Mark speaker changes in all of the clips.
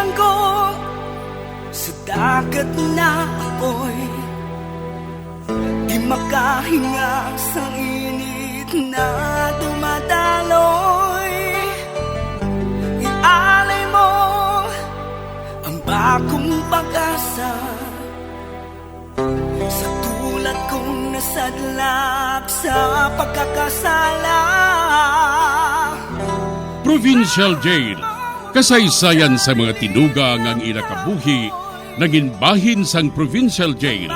Speaker 1: Bilanggo sa dagat na apoy, di makahinga sa init na dumadaloy. Ialay mo ang bagong pag-asa sa tulad kong nasadlak sa pagkakasala.
Speaker 2: Provincial Jail, kasaysayan sa mga tinugang ang inakabuhi, naging bahin sang Provincial Jail.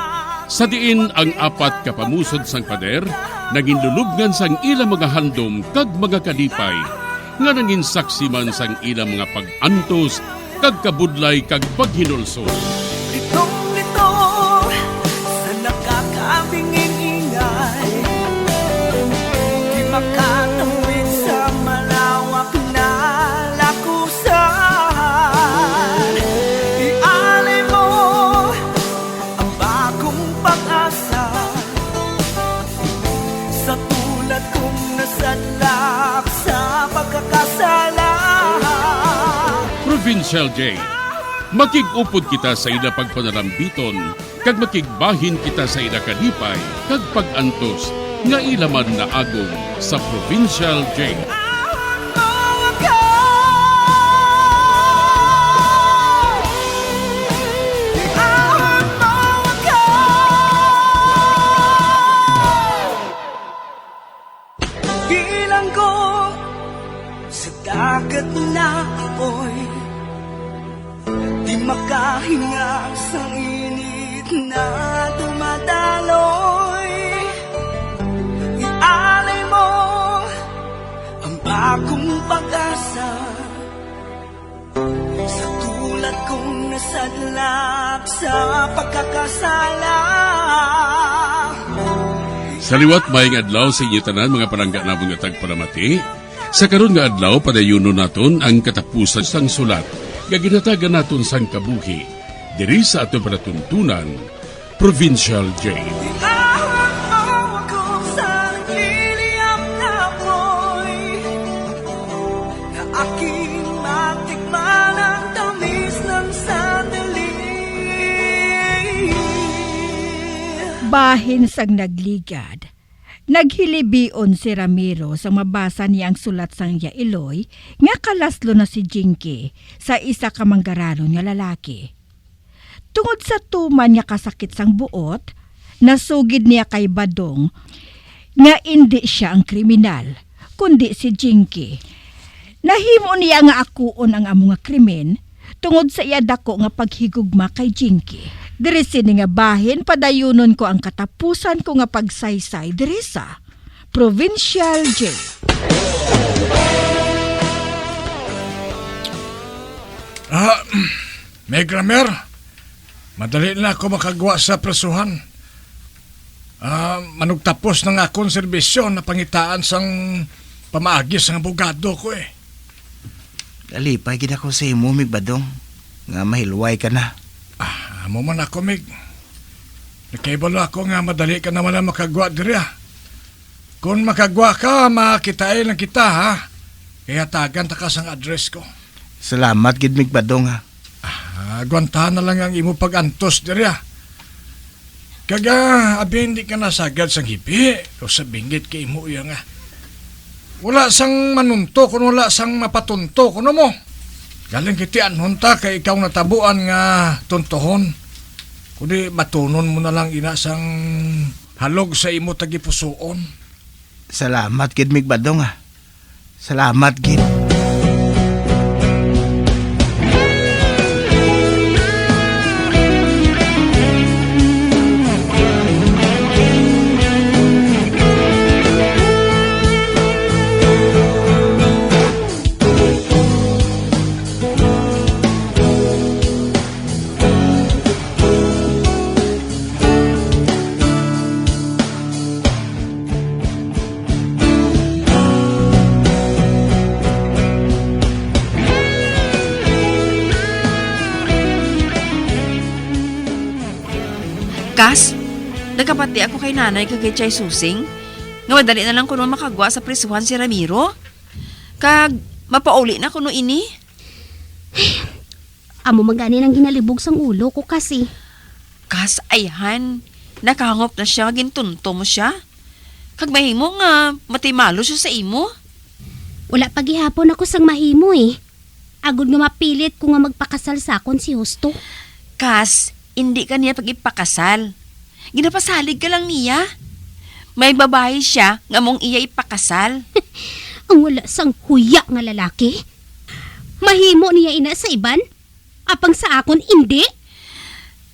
Speaker 2: Sa diin ang apat kapamusod sang pader, naging lulubngan sang ilang mga handom kag mga kalipay, nga naging saksi man sang ilang mga pag-antos, kag kabudlay kag paghinulsol.
Speaker 1: Litong-lito sa nakakabingin ingay, di makatawid sa malawak na lakusan. Ialay mo ang bagong pag-asa sa tulad kong nasadlak sa pagkakasala.
Speaker 2: Provincial Jail, makig-upod kita sa ila pagpanarambiton, kag makigbahin kita sa ila kalipay, kag pag-antos, nga ilaman na agong sa Provincial Jail.
Speaker 1: Bilanggo sa dagat na apoy, di makahinga sa init na dumadaloy. Ialay mo ang bagong pag-asa sa tulad kong nasadlak sa pagkakasala.
Speaker 2: Sa liwat maing adlaw sa inyo tanan mga palangga na mga tagpalamati, sa karon nga adlaw padayunon naton ang katapusan sang sulat nga ginatagan naton sang kabuhi diri sa ato panatuntunan, Provincial Jail.
Speaker 1: Ihawak mo ako sa nagliliyap na apoy, na aking matikman ang tamis ng sandali.
Speaker 3: Bahin sang nagligad. Naghilibion si Ramiro sa mabasa niyang sulat sang Yailoy nga kalaslo na si Jinky sa isa ka manggararon nga lalaki. Tungod sa tuman niya kasakit sang buot, nasugid niya kay Badong nga hindi siya ang kriminal, kundi si Jinky. Nahimo niya nga akuon ang amo nga krimen tungod sa iya dako nga paghigugma kay Jinky. Diri sini nga bahin padayunon ko ang katapusan ko nga pagsaysay diri sa Provincial Jail.
Speaker 4: Meg Ramer, madali na ako makagawa sa presuhan. Manugtapos ng akong serbisyo na pangitaan sang pamaagis ng abogado ko eh.
Speaker 5: Alipay gid ako sa imo, Mig Badong, nga mahilway ka na.
Speaker 4: Amo man ako, Mig. Nakaibalo ako nga madali ka naman na makagawa diri ah. Kung makagawa ka, makitain lang kita ha. Kaya tagan ta ka sang address ko.
Speaker 5: Salamat gid, Mig Badong ha.
Speaker 4: Agwantahan na lang ang imo pag-antos diri ah. Kaga, abi hindi ka nasagad sang hipi o sa binggit kay imo iya nga. Wala sang manunto kung wala sang mapatunto kuno mo. Galing kiti anhunta kay ikaw natabuan nga tuntohon. Kundi matunon mo na lang ina sang halog sa imo tagipusoon.
Speaker 5: Salamat gid, Mig Badong ha. Salamat gid.
Speaker 6: Kas, nagkapati ako kay nanay kagay Chay Susing. Nga madali na lang kuno makagwa sa prisuhan si Ramiro. Kag mapauli na kuno ini.
Speaker 7: Amo magani nang ginalibog sang ulo ko kasi.
Speaker 6: Kas, ayhan. Nakahangop na siya, gintunto mo siya. Kag mahimo nga, matimalo siya sa imo.
Speaker 7: Wala pagihapon ako sang mahimo eh. Agod nga mapilit ko nga magpakasal sa akon si Justo.
Speaker 6: Kas, hindi ka niya pag-ipakasal. Ginapasalig ka lang niya. May babae siya nga mong iya ipakasal.
Speaker 7: Ang wala sang huya nga lalaki. Mahimo niya ina sa iban? Apang sa akon hindi?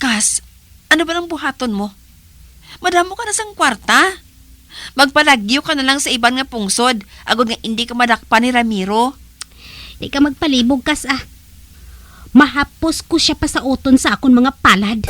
Speaker 6: Kas, ano ba ng buhaton mo? Madamo ka na sang kwarta. Magpalagyo ka na lang sa iban nga pungsod, agod nga hindi ka madakpa ni Ramiro.
Speaker 7: Di ka magpalibog kas ah. Mahapos ko siya pa sa uton sa akon mga palad.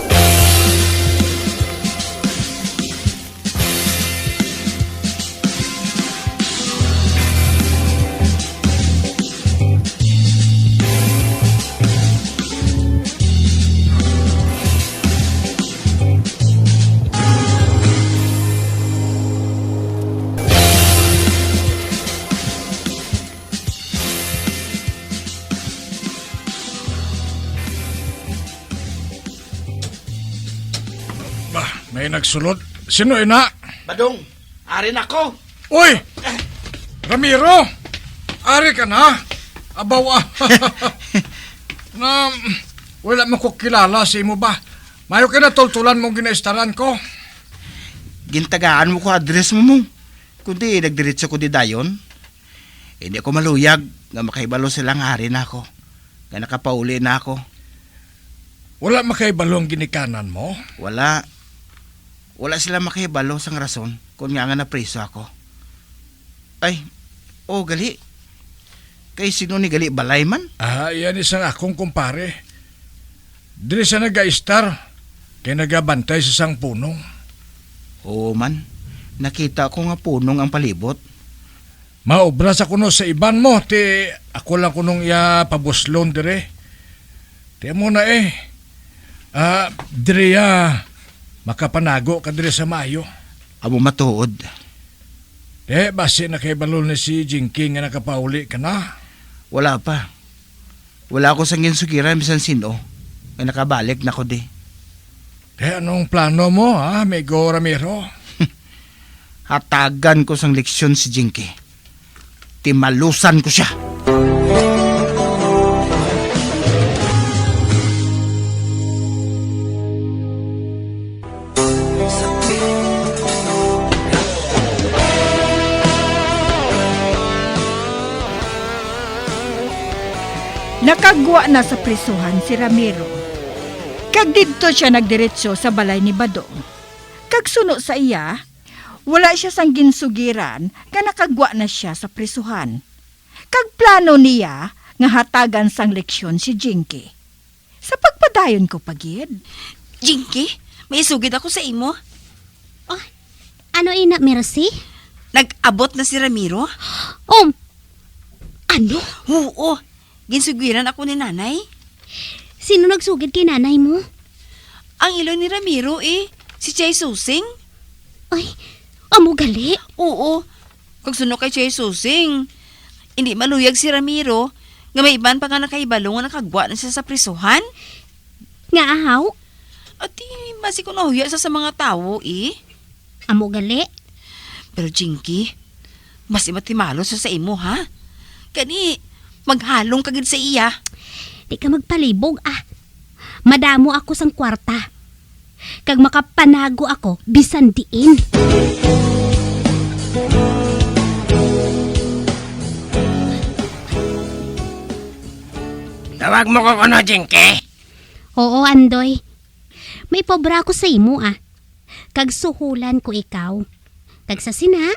Speaker 4: Bah, may nagsulod. Sino ina?
Speaker 5: Badong, arin ako.
Speaker 4: Uy! Ramiro! Ari ka na? Abaw na wala man ko kilala sa imo ba? Mayo ka na tultulan mong ginaistaran ko.
Speaker 5: Gintagaan mo ko address mo mo. Kundi nagdiretso ko di dayon. Hindi ako maluyag nga makahibalo silang hari na ako. Nga nakapauli na ako.
Speaker 4: Wala makaibalong ginikanan mo?
Speaker 5: Wala. Wala sila makahibalo sang rason kung nga napreso ako. Ay, gali. Kay sino ni gali balay man?
Speaker 4: Yan isang akong kumpare. Dili sa nag-aistar, kay nagabantay sa sang punong.
Speaker 5: Oo man, nakita ko nga punong ang palibot.
Speaker 4: Maobra sa kuno sa iban mo, ti ako lang kunong iya pabuslon dire. Ti mo na dire makapanago ka dire sa Mayo.
Speaker 5: Amo matuod.
Speaker 4: Basi na kay balol ni si Jinky nga nakapauli ka na.
Speaker 5: Wala pa. Wala ako sang ginsugiran bisan sino. Nga nakabalik na ko di.
Speaker 4: Anong plano mo, Migo Ramiro?
Speaker 5: Hatagan ko sang leksyon si Jinky. Timalusan ko siya.
Speaker 3: Nakagwa na sa prisuhan si Ramiro. Kag didto siya nagdiretso sa balay ni Badong. Kag suno sa iya, wala siya sang ginsugiran nga nakagwa na siya sa prisuhan. Kag plano niya nga hatagan sang leksyon si Jinky. Sa pagpadayon ko pagid.
Speaker 6: Jinky, may isugid ako sa imo.
Speaker 7: Oh, ano ina, Mercy?
Speaker 6: Nag-abot na si Ramiro?
Speaker 7: Ano?
Speaker 6: Oo, ginsugiran ako ni nanay.
Speaker 7: Sino nagsugid kay nanay mo?
Speaker 6: Ang ilo ni Ramiro si Chay Susing.
Speaker 7: Ay, amo gali.
Speaker 6: Oo, kag suno kay Chay Susing. Hindi maluyag si Ramiro, nga may iban pa nga nakaibalo nga nakagwa na siya sa prisuhan.
Speaker 7: Nga ahaw?
Speaker 6: At masi ko nahuya sa mga tao
Speaker 7: Amo gali.
Speaker 6: Pero Jinky, mas imatimalo sa imo ha. Kani, maghalong kagid sa iya.
Speaker 7: Di ka magpalibog Madamo ako sang kwarta. Kag makapanago ako, bisan diin.
Speaker 8: Tawag mo ko kuno, Jinky.
Speaker 7: Oo, Andoy. May pobra ako sa imo Kag suhulan ko ikaw. Kag sa sina,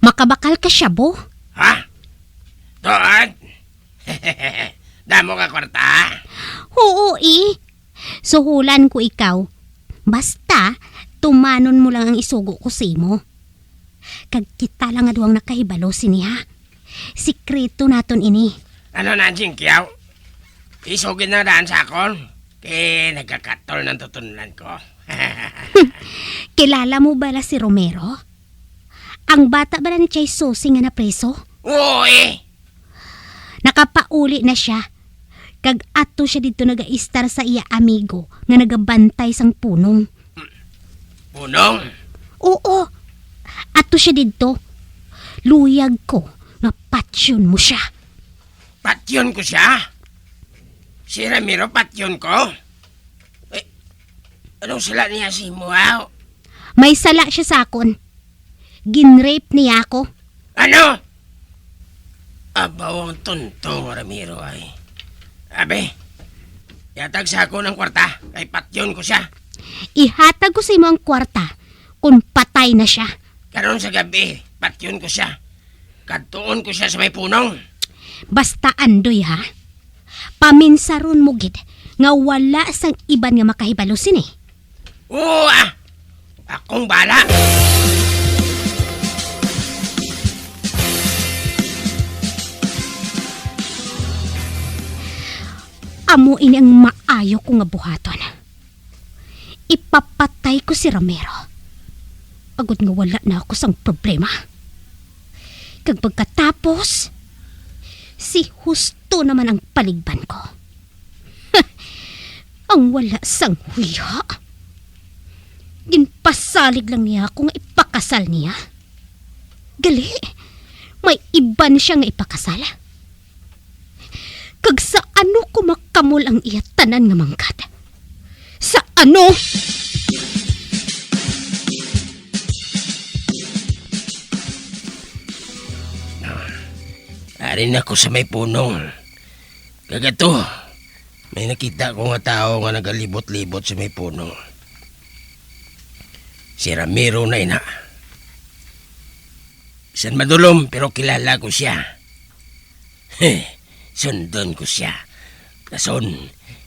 Speaker 7: makabakal ka siya bo.
Speaker 8: Ha? Tuod? Damo ka kwarta?
Speaker 7: Oo, suhulan ko ikaw. Basta, tumanon mo lang ang isugo ko sa imo. Kag kita lang aduang nakahibalo siniha. Sikreto naton ini.
Speaker 8: Ano na, Jinky? Isugin na daan sa akon. Kaya nagkakatol ng tutunan ko.
Speaker 7: Kilala mo bala si Romero? Ang bata bala ni Chay Susing nga na preso?
Speaker 8: Oo,
Speaker 7: Nakapauli na siya. Kag ato siya dito nag-istar sa iya amigo nga nagabantay sang punong.
Speaker 8: Punong?
Speaker 7: Oo, ato siya dito. Luyag ko nga patsyon mo siya.
Speaker 8: Patyon ko siya? Si Ramiro, patyon ko? Eh, anong sala niya si Muaw?
Speaker 7: May sala siya sa akon. Ginrape niya ako.
Speaker 8: Ano? Abaw ang tuntong Ramiro ay. Abe, yatag sa ako ng kwarta, kay patyon ko siya.
Speaker 7: Ihatag ko sa imo ang kwarta kung patay na siya.
Speaker 8: Karon sa gabi, patyon ko siya. Kadtuon ko siya sa may punong.
Speaker 7: Basta andoy ha. Paminsaron mo gid nga wala sang iban nga makahibalo sini.
Speaker 8: Oo akong bala.
Speaker 7: Amo ini ang maayo ko nga buhaton. Ipapatay ko si Ramiro. Agad nga wala na ako sang problema. Kag pagkatapos, si Husto naman ang paligban ko. Ang wala sang huya. Ginpasalig lang niya ako nga ipakasal niya. Gali, may iban siya nga ipakasal. Kag sa ano ko makamol ang iya tanan nga mangkat? Sa ano?
Speaker 8: Arin ako sa may punong. Kagato, may nakita ko nga tao nga nagalibot-libot sa may punong. Si Ramiro na ina. Isan madulom pero kilala ko siya. Sundon ko siya. Kason,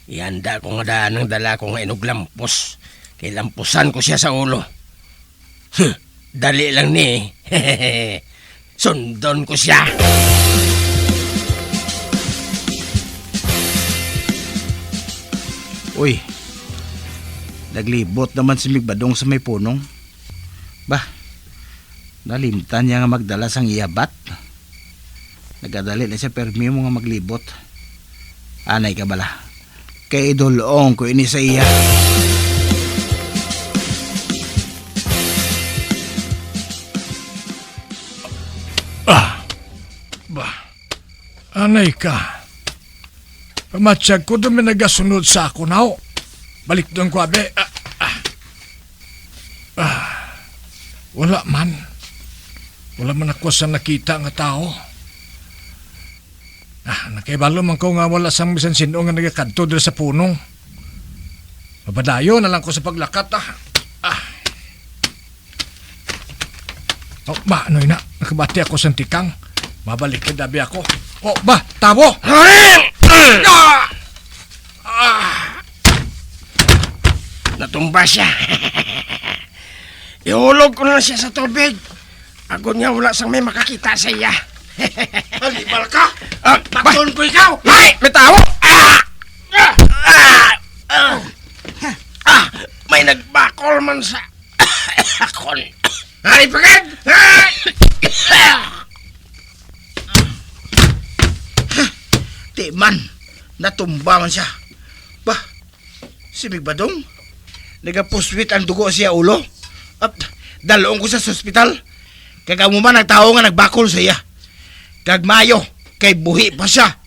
Speaker 8: ihanda ko nga daan ng dala ko nga inuglampos. Kay lampusan ko siya sa ulo. Dali lang ni. Sundon ko siya.
Speaker 5: Uy, naglibot naman si Migbadong sa may punong. Bah, nalimtan niya nga magdala sang iyabat. Nagadali na siya permi mo nga maglibot. Anay ka bala. Kay idolong ko ini sa iya.
Speaker 4: Anay ka. Pamatsyag ko doon may nagasunod sa ako now. Balik doon ko, abe. Wala man. Wala man ako sa nakita nga tao. Nakaibalo man ko nga wala sang bisan sino nga nagakadto dito sa punong. Mabadayo na lang ko sa paglakat, Oh, ba, ano na? Nakabati ako sa tikang. Mabalik ka dabi ako. Oh, ba, tabo!
Speaker 8: Natumba siya. Ihulog ko na siya sa tubig. Agad niya wala sang may makakita sa iya.
Speaker 4: Halibal ka?
Speaker 8: Takon ko ikaw! Ay! May tao! May nagbakol man sa akon. Ay, pagad!
Speaker 5: Di man, natumba man siya. Bah, si Migbadong, nagapuswit ang dugo siya ulo. Daloong ko sa ospital. Kagamu man ang tao nga nagbakol sa iya. Kagmayo, kay buhi pa siya.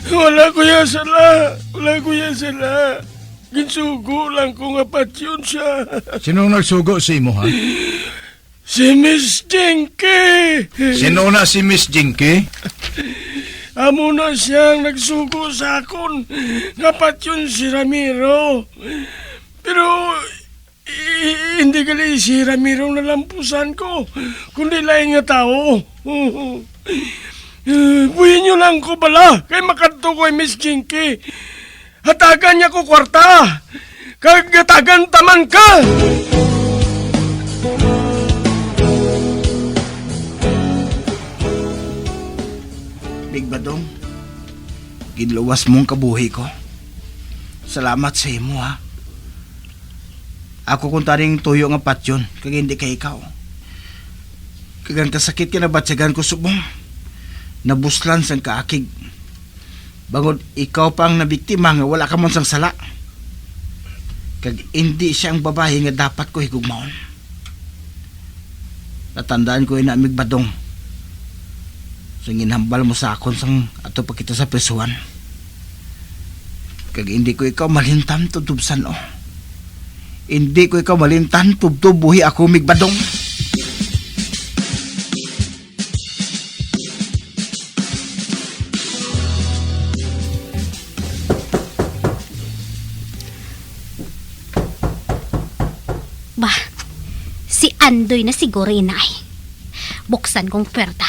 Speaker 8: Wala ko yan sala. Wala ko yan sala. Ginsugo lang ko nga patyon siya.
Speaker 4: Sino nagsugo sa imo, ha?
Speaker 8: Si Miss Jinky.
Speaker 4: Sino na si Miss Jinky?
Speaker 8: Amo na siyang nagsugo sa akon. Dapat yun si Ramiro. Pero hindi gali si Ramiro na lampusan ko. Kundi laing nga tao. Buhin nyo lang ko bala. Kay makanto ko ay Miss Jinky. Hatagan niya ko kwarta. Kagatagan taman ka.
Speaker 5: Migbadong, ginluwas mong kabuhi ko. Salamat sa imo, ha. Ako kung taring tuyo nga patyon, kag hindi kay ikaw. Kagang kasakit ka na batsagan ko subong. Nabuslan sang kaakig. Bangod ikaw pa ang nabiktima nga wala ka man sang sala. Kag hindi siya ang babae nga dapat ko higugmaon. Natandaan ko na amig badong. So ginhambal mo sa akon sang ato pa kita sa presuhan. Kag hindi ko ikaw malintan tutubsan o. Hindi ko ikaw malintan tubtubuhi ako migbadong.
Speaker 7: Bah, si Andoy na siguro inay. Buksan kong pwerta.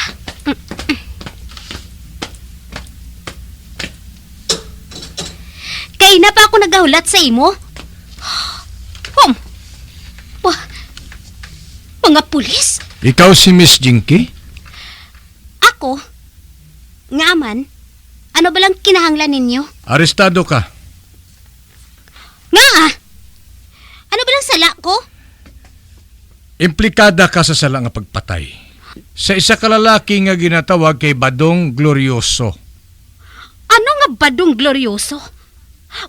Speaker 7: Kay na pa ako nagahulat sa imo? Bah, mga pulis?
Speaker 4: Ikaw si Miss Jinky?
Speaker 7: Ako? Nga man, ano ba lang kinahanglan ninyo?
Speaker 4: Arestado ka.
Speaker 7: Nga ah! Ano ba lang sala ko?
Speaker 4: Implikada ka sa sala nga pagpatay. Sa isa ka lalaki nga ginatawag kay Badong Glorioso.
Speaker 7: Ano nga badong glorioso?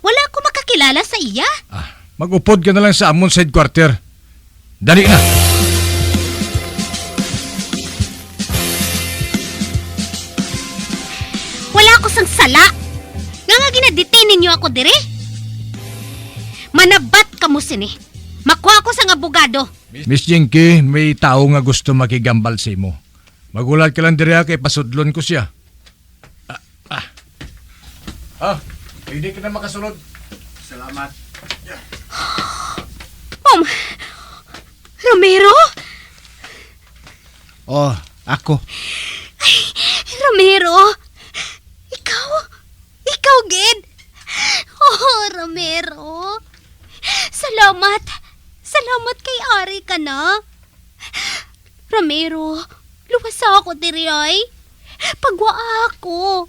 Speaker 7: Wala ko makakilala sa iya.
Speaker 4: Mag-upod ka na lang sa amon sa headquarter. Dali na!
Speaker 7: Wala ko sang sala. Nga ginadetain ninyo ako dire. Manabat ka mo sini. Makuha ko sang abogado.
Speaker 4: Miss Jinky, may tao nga gusto makigambal sa imo. Magulat ka lang diriya kay pasudlon ko siya. Hindi ka na makasunod.
Speaker 5: Salamat.
Speaker 7: Romero?
Speaker 5: Oh, ako.
Speaker 7: Romero? Ikaw, Gid? Oh, Romero. Salamat. Salamat kay Ari ka na. Romero, luwas ako diri ay. Pagwa ako.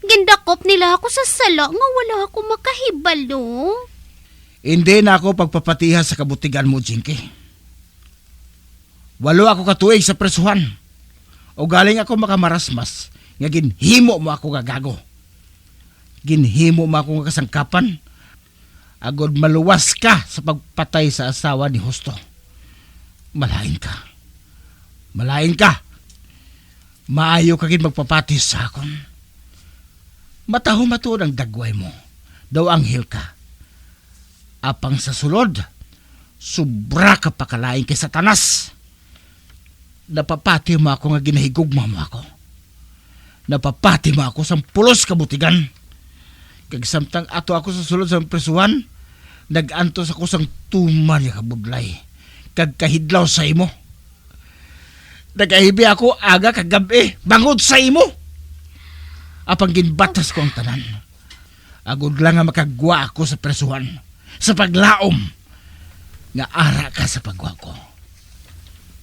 Speaker 7: Gindakop nila ako sa sala nga wala ako makahibalo.
Speaker 5: Hindi na ako pagpapatiha sa kabutigan mo, Jinky. 8 ako katuig sa presuhan. O galing ako makamarasmas nga ginhimo mo ako gagago. Ginhimo mo ako nga kasangkapan. Agod maluwas ka sa pagpatay sa asawa ni Justo. Malain ka. Malain ka. Maayo ka gin magpapatis sa akon. Mataho-mato ang dagway mo. Daw anghel ka. Apang sa sulod, sobra ka pakalain kay Satanas. Napapati mo ako nga ginahigugma mo ako. Napapati mo ako sa pulos kabutigan. Kag samtang ato ako sa sulod sa presuhan, nag-antos ako sang tuman nga kabudlay. Kag kahidlaw sa imo. Nagahibi ako aga kag gabi, bangod sa imo. Apang ginbatas ko ang tanan. Agod lang nga makagwa ako sa presuhan, sa paglaom, nga ara ka sa pagwa ko.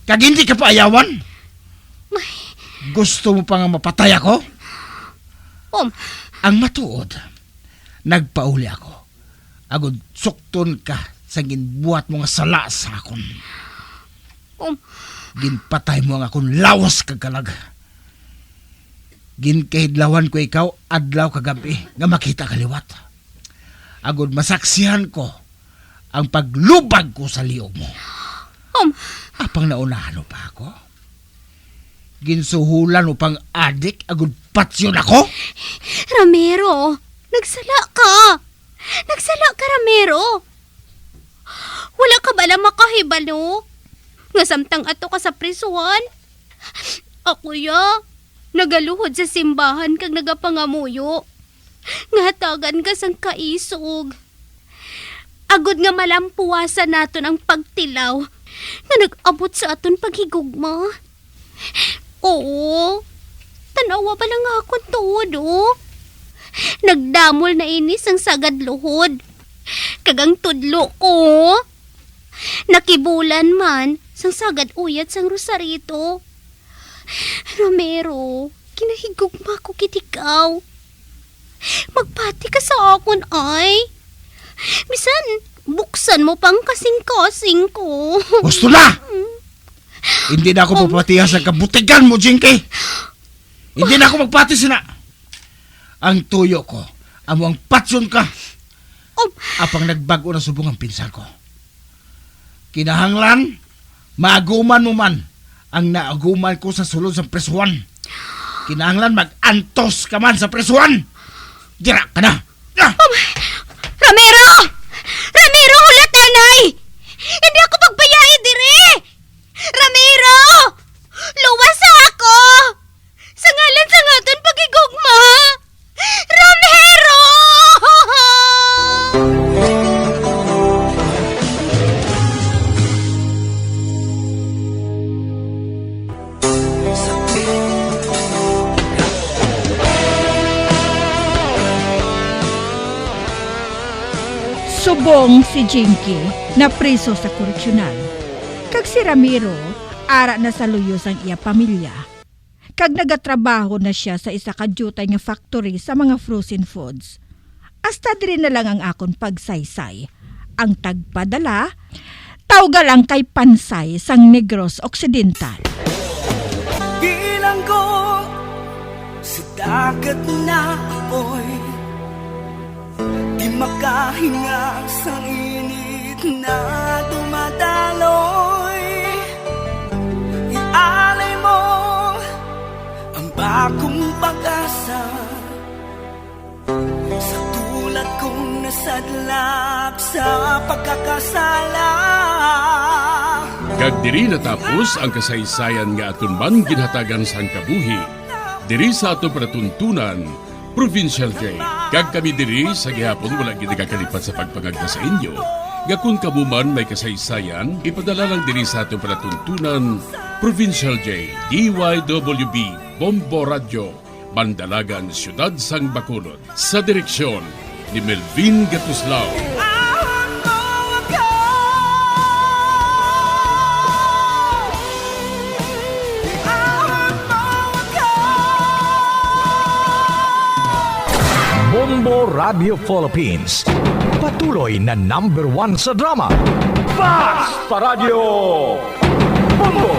Speaker 5: Kag hindi ka pa ayawan? Gusto mo pa nga mapatay ako? Ang matuod, nagpauli ako. Agod sukton ka sa ginbuhat mo nga sala sa akon. Ginpatay mo ang akong lawas kagalag. Ginkahidlawan ko ikaw adlaw kagabi nga makita kaliwat. Agod masaksihan ko ang paglubag ko sa liog mo. Apang naunahan mo pa ako? Ginsuhulan mo pang adik agod patsyon ako?
Speaker 7: Ramiro, nagsala ka. Nagsala ka, Ramiro. Wala ka ba lang makahibalo? Nga samtang ato ka sa prisuhan? Ako ya, nagaluhod sa simbahan kag nagapangamuyo. Ngatagan ka sang kaisog. Agod nga malampuwasan naton ang pagtilaw nga nag-abot sa aton paghigugma. Oo, tanawa pa lang akong tuod, oh. Nagdamol na inis ang sagad luhod. Kagang tudlo ko. Nakibulan man sang sagad uyat sang rosarito. Romero, kinahigugma ko kitikaw. Magpati ka sa akon ay. Bisan, Buksan mo pang kasing-kasing ko.
Speaker 5: Gusto na! Hindi na ako papatihas ng kabutigan mo, Jinky. Hindi na ako magpatis na. Ang tuyo ko, amo ang patsyon ka. Apang nagbago na subong ang pinsan ko. Kinahanglan, maaguman mo man ang naaguman ko sa sulod sa presuan. Kinahanglan mag-antos ka man sa presuan. Dira ka na.
Speaker 7: Ramiro! Ramiro, hulat tanay! Hindi ako pagbayai dire! Ramiro! Luwas ako! Sa ngalan sa ngaton pagigugma! Ramiro!
Speaker 3: Subong si Jinky na priso sa koreksyonal. Kag si Ramiro, ara na sa luyos ang iya pamilya. Kag nagatrabaho na siya sa isa ka jutay nga factory sa mga frozen foods. Hasta diri na lang ang akon pagsaysay. Ang tagpadala, tawga lang kay Pansay sang Negros Occidental.
Speaker 1: Bilang ko sa dagat na apoy, di makahinga sa init na dumadaloy. Ialay mo ang bagong pag-asa sa tulad kong nasadlak sa pagkakasala.
Speaker 2: Kag diri natapos ang kasaysayan nga aton man ginhatagan sang kabuhi. Diri sa ato panatuntunan, Provincial Jail. Kag kami diri sa gihapon wala gid nagakalipat sa pagpangagda sa inyo. Nga kung kamuman may kasaysayan, ipadala lang diri sa ato panatuntunan, Provincial Jail, DYWB, Bombo Radio, Bandalagan, Siyudad Sang Bacolod. Sa direksyon ni Melvin Gatuslao.
Speaker 9: Bombo Radio Philippines. Patuloy na #1 sa drama. Fast pa Radio! Bombo!